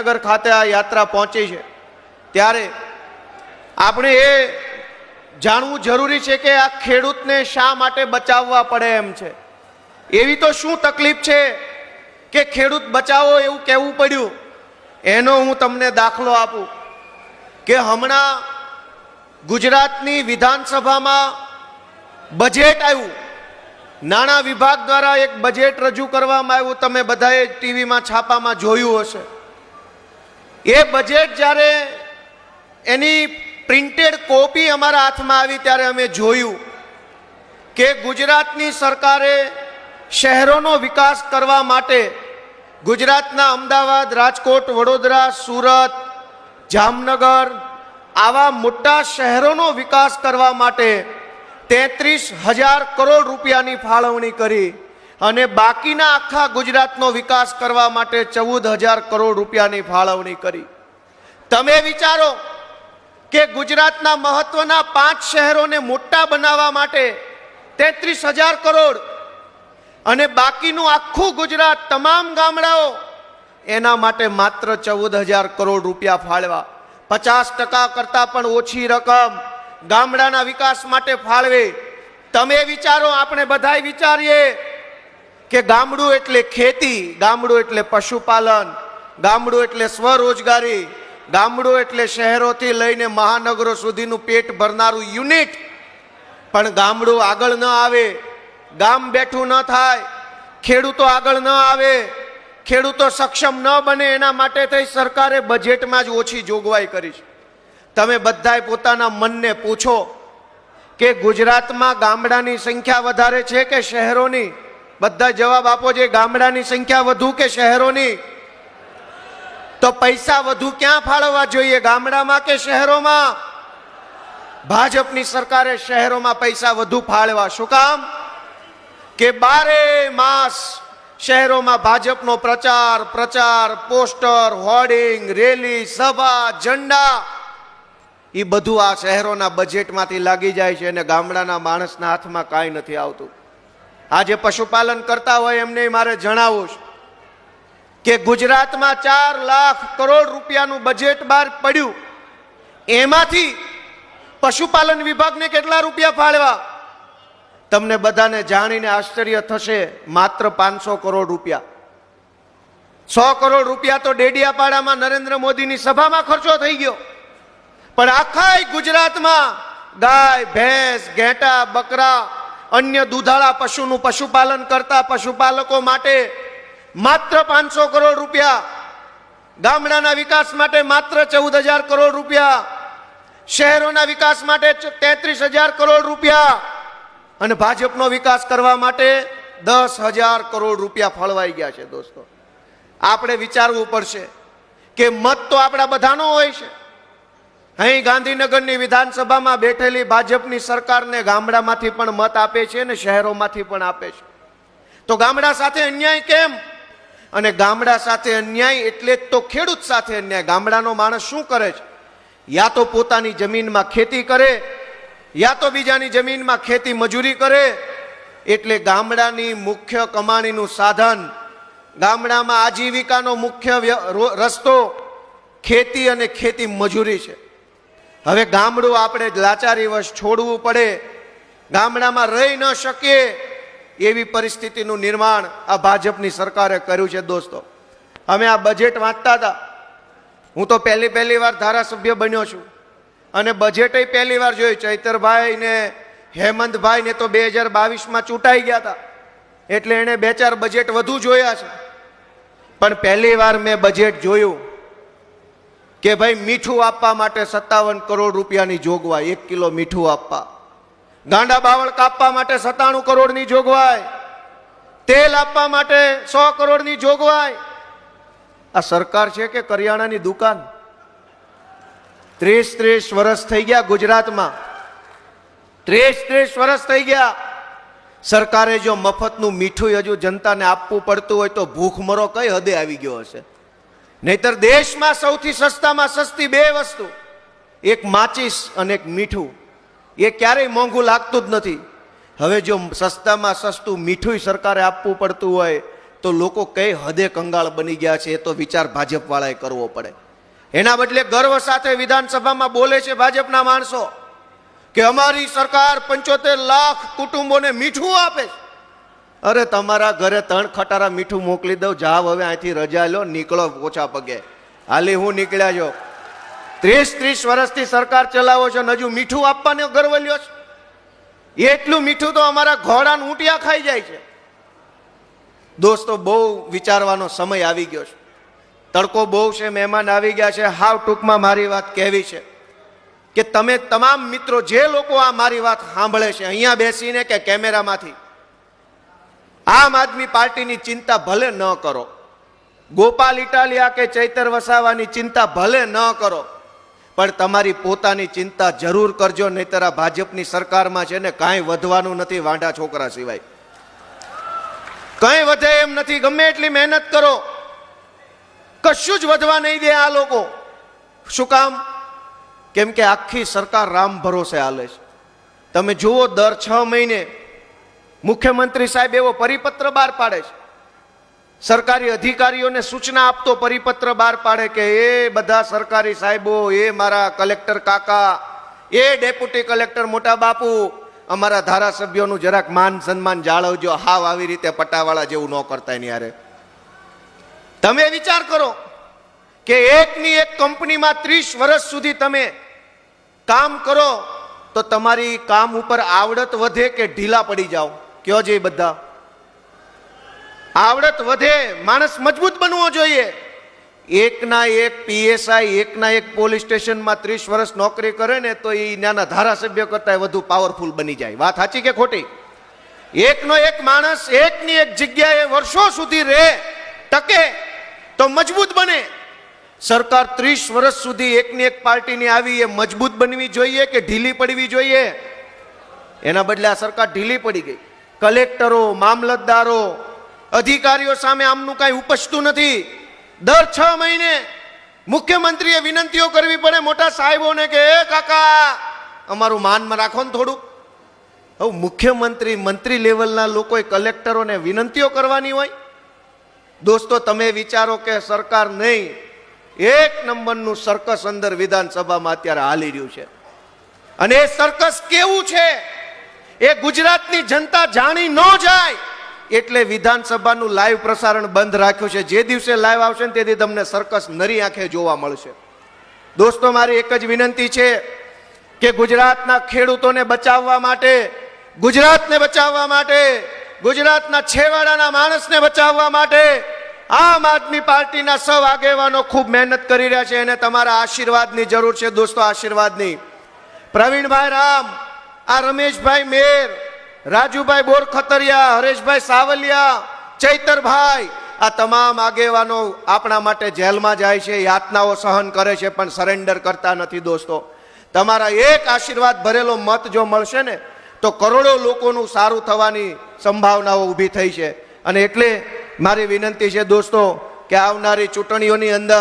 નગર ખાતે આ યાત્રા પહોંચી છે ત્યારે આપણે એ જાણવું જરૂરી છે કે આ ખેડૂતને શા માટે બચાવવા પડે એમ છે। એવી તો શું તકલીફ છે કે ખેડૂત બચાવો એવું કહેવું પડ્યું। એનો હું તમને દાખલો આપું કે હમણાં ગુજરાતની વિધાનસભામાં બજેટ આવ્યું, નાણાં વિભાગ દ્વારા એક બજેટ રજૂ કરવામાં આવ્યું। તમે બધાએ ટીવીમાં છાપામાં જોયું હશે। એ બજેટ જ્યારે એની પ્રિન્ટેડ કોપી અમારા હાથમાં આવી ત્યારે અમે જોયું કે ગુજરાતની સરકારે શહેરોનો વિકાસ કરવા માટે ગુજરાતના અમદાવાદ, રાજકોટ, વડોદરા, સુરત, જામનગર આવા મોટા શહેરોનો વિકાસ કરવા માટે 33,000 કરોડ રૂપિયાની ફાળવણી કરી અને બાકીના આખા ગુજરાતનો વિકાસ કરવા માટે 14,000 કરોડ રૂપિયાની ફાળવણી કરી। તમે વિચારો કે ગુજરાતના મહત્વના 5 શહેરોને મોટા બનાવવા માટે 33,000 કરોડ અને બાકીનું આખું ગુજરાત, તમામ ગામડાઓ, એના માટે માત્ર 14,000 કરોડ રૂપિયા ફાળવા। 50% કરતા પણ ઓછી રકમ ગામડાના વિકાસ માટે ફાળવે। તમે વિચારો, આપણે બધાય વિચારીએ કે ગામડું એટલે ખેતી, ગામડું એટલે પશુપાલન, ગામડું એટલે સ્વરોજગારી, ગામડું એટલે શહેરોથી લઈને મહાનગરો સુધીનું પેટ ભરનારું યુનિટ। પણ ગામડું આગળ ન આવે, ગામ બેઠું ન થાય, ખેડૂતો આગળ ન આવે, ખેડૂતો સક્ષમ ન બને, એના માટે થઈ સરકારે બજેટમાં જ ઓછી જોગવાઈ કરી છે। તમે બધાય પોતાના મનને પૂછો કે ગુજરાતમાં ગામડાની સંખ્યા વધારે છે કે શહેરોની? બધા જવાબ આપો। જે ગામડાની સંખ્યા વધુ કે શહેરોની? તો પૈસા વધુ ક્યાં ફાળવવા જોઈએ, ગામડામાં કે શહેરોમાં? ભાજપની સરકારે શહેરોમાં પૈસા વધુ ફાળવા। શું કામ? કે 12 માસ શહેરોમાં ભાજપનો પ્રચાર, પોસ્ટર, હોર્ડિંગ, રેલી, સભા, ઝંડા, એ બધું આ શહેરોના બજેટમાંથી લાગી જાય છે અને ગામડાના માણસના હાથમાં કાંઈ નથી આવતું। આજે પશુપાલન કરતા હોય એમને મારે જણાવવું છે કે ગુજરાતમાં 4 લાખ કરોડ રૂપિયાનું બજેટ બહાર પડ્યું, એમાંથી પશુપાલન વિભાગને કેટલા રૂપિયા ફાળવા? તમને બધાને જાણીને આશ્ચર્ય થશે, માત્ર 500 કરોડ રૂપિયા। 100 કરોડ રૂપિયા તો ડેડિયાપાડામાં નરેન્દ્ર મોદીની સભામાં ખર્ચો થઈ ગયો। પણ આખા ગુજરાતમાં ગાય, ભેંસ, ઘેટા, બકરા, અન્ય દૂધાળા પશુનું પશુપાલન કરતા પશુપાલકો માટે માત્ર 500 કરોડ રૂપિયા, ગામડાના વિકાસ માટે માત્ર 14,000 કરોડ રૂપિયા, શહેરોના વિકાસ માટે 33,000 કરોડ રૂપિયા અને ભાજપનો વિકાસ કરવા માટે 10,000 કરોડ રૂપિયા ફળવાઈ ગયા છે। દોસ્તો, આપણે વિચારવું પડશે કે મત તો આપણા બધાનો હોય છે। અહીં ગાંધીનગરની વિધાનસભામાં બેઠેલી ભાજપની સરકારને ગામડામાંથી પણ મત આપે છે અને શહેરોમાંથી પણ આપે છે। તો ગામડા સાથે અન્યાય કેમ? અને ગામડા સાથે અન્યાય એટલે જ તો ખેડૂત સાથે અન્યાય। ગામડાનો માણસ શું કરે છે? યા તો પોતાની જમીનમાં ખેતી કરે, યા તો બીજાની જમીનમાં ખેતી મજૂરી કરે। એટલે ગામડાની મુખ્ય કમાણીનું સાધન, ગામડામાં આજીવિકાનો મુખ્ય રસ્તો ખેતી અને ખેતી મજૂરી છે। હવે ગામડું આપણે લાચારીવશ છોડવું પડે, ગામડામાં રહી ન શકીએ એવી પરિસ્થિતિનું નિર્માણ આ ભાજપની સરકારે કર્યું છે। દોસ્તો, અમે આ બજેટ વાંચતા હતા, હું તો પહેલી વાર ધારાસભ્ય બન્યો છું અને બજેટ પહેલી વાર જોયું। ચૈતરભાઈ ને હેમંતભાઈ ને તો 2022માં ચૂંટાઈ ગયા હતા એટલે એને 2-4 બજેટ વધુ જોયા છે। પણ પહેલી વાર મેં બજેટ જોયું કે ભાઈ મીઠું આપવા માટે 57 કરોડ રૂપિયાની જોગવાઈ, 1 કિલો મીઠું આપવા, ગાંડા બાવળ કાપવા માટે 97 કરોડની જોગવાઈ, તેલ આપવા માટે 100 કરોડની જોગવાઈ। આ સરકાર છે કે કરિયાણાની દુકાન? 30 વર્ષ થઈ ગયા ગુજરાતમાં, 30 વર્ષ થઈ ગયા। સરકારે જો મફતનું મીઠું હજુ જનતાને આપવું પડતું હોય તો ભૂખમરો કઈ હદે આવી ગયો હશે? નહીતર દેશમાં સૌથી સસ્તામાં સસ્તી 2 વસ્તુ, એક માચીસ અને એક મીઠું, એ ક્યારેય મોંઘું લાગતું જ નથી। હવે જો સસ્તામાં સસ્તું મીઠું સરકારે આપવું પડતું હોય તો લોકો કઈ હદે કંગાળ બની ગયા છે એ તો વિચાર ભાજપવાળાએ કરવો પડે. એના બદલે ગર્વ સાથે વિધાનસભામાં બોલે છે ભાજપના માણસો કે અમારી સરકાર 75 લાખ કુટુંબોને મીઠું આપે છે. અરે તમારા ઘરે 3 ખટારા મીઠું મોકલી દઉં, જાવ હવે અહીંથી રજા લો, નીકળો ઓછા પગે. હાલી હું નીકળ્યા છો, 30 વર્ષથી સરકાર ચલાવો છો, હજુ મીઠું આપવાનો ગર્વ લ્યો છો? એટલું મીઠું તો અમારા ઘોડાને ઊંટિયા ખાઈ જાય છે. દોસ્તો, બહુ વિચારવાનો સમય આવી ગયો છે. તડકો બહુ છે, મહેમાન આવી ગયા છે. હાવ ટૂંકમાં મારી વાત કહેવી છે કે તમે તમામ મિત્રો, જે લોકો આ મારી વાત સાંભળે છે અહીંયા બેસીને કે કેમેરામાંથી, આમ આદમી પાર્ટીની ચિંતા ભલે ન કરો, ગોપાલ ઇટાલિયા કે ચૈતર વસાવાની ચિંતા ભલે ન કરો, પણ તમારી પોતાની ચિંતા જરૂર કરજો. નહીતર આ ભાજપની સરકારમાં છે ને કાંઈ વધવાનું નથી, વાંઢા છોકરા સિવાય કંઈ વધે એમ નથી. ગમે એટલી મહેનત કરો, કશું જ વધવા નહીં દે આ લોકો. શું કામ? કેમ કે આખી સરકાર રામ ભરોસે હાલે છે. તમે જુઓ, દર 6 મહિને મુખ્યમંત્રી સાહેબ એવો પરિપત્ર બહાર પાડે છે, સરકારી અધિકારીઓને સૂચના આપતો પરિપત્ર બહાર પાડે કે એ બધા સરકારી સાહેબો, એ મારા કલેક્ટર કાકા, એ ડેપ્યુટી કલેક્ટર મોટા બાપુ, અમારા ધારાસભ્યોનું જરાક માન સન્માન જાળવજો. હાવ આવી રીતે પટાવાળા જેવું ન કરતા એની હારે. તમે વિચાર કરો કે એકની એક કંપનીમાં 30 વર્ષ સુધી તમે કામ કરો તો તમારી કામ ઉપર આવડત વધે કે ઢીલા પડી જાઓ? કયો છે બધા? આવડત વધે, માણસ મજબૂત બનવો જોઈએ. એકના એક પીએસઆઈ, એકના એક પોલીસ સ્ટેશનમાં 30 વર્ષ નોકરી કરે ને તો એ નાના ધારાસભ્ય કરતા વધુ પાવરફુલ બની જાય. વાત સાચી કે ખોટી? એકનો એક માણસ એકની એક જગ્યાએ વર્ષો સુધી રહે, ટકે તો મજબૂત બને. સરકાર 30 વર્ષ સુધી એકની એક પાર્ટીની આવી, એ મજબૂત બનવી જોઈએ કે ઢીલી પડવી જોઈએ? એના બદલે આ સરકાર ઢીલી પડી ગઈ. કલેક્ટરો, મામલતદારો, અધિકારીઓ સામે આમનું કાંઈ ઉપજતું નથી. દર 6 મહિને મુખ્યમંત્રીએ વિનંતીઓ કરવી પડે મોટા સાહેબોને કે એ કાકા અમારું માનમાં રાખો ને થોડું. હવે મુખ્યમંત્રી, મંત્રી લેવલના લોકોએ કલેક્ટરોને વિનંતીઓ કરવાની હોય? દોસ્તો, તમે વિચારો કે સરકાર નહીં, 1 નંબરનું સર્કસ અંદર વિધાનસભામાં અત્યારે હાલી રહ્યું છે. અને એ સર્કસ કેવું છે એ ગુજરાતની જનતા જાણી ન જાય એટલે વિધાનસભાનું લાઈવ પ્રસારણ બંધ રાખ્યું છે. જે દિવસે લાઈવ આવશે ને તેથી તમને સર્કસ નરી આંખે જોવા મળશે. દોસ્તો, મારી એક જ વિનંતી છે કે ગુજરાતના ખેડૂતોને બચાવવા માટે, ગુજરાતને બચાવવા માટે, ગુજરાતના છેવાડાના માણસને બચાવવા માટે આમ આદમી પાર્ટીના સૌ આગેવાનો ખૂબ મહેનત કરી રહ્યા છે. અને તમારા આશીર્વાદની જરૂર છે દોસ્તો, આશીર્વાદની. પ્રવીણભાઈ રામ, આ રમેશભાઈ મેર, રાજુભાઈ બોરખતરિયા, હરેશભાઈ સાવલિયા, ચૈતરભાઈ, આ તમામ આગેવાનો આપણા માટે જેલમાં જાય છે, યાતનાઓ સહન કરે છે, પણ સરેન્ડર કરતા નથી. દોસ્તો, તમારા એક આશીર્વાદ ભરેલો મત જો મળશે ને તો કરોડો લોકોનું સારું થવાની સંભાવનાઓ ઊભી થઈ છે. અને એટલે મારી વિનંતી છે દોસ્તો કે આવનારી ચૂંટણીઓની અંદર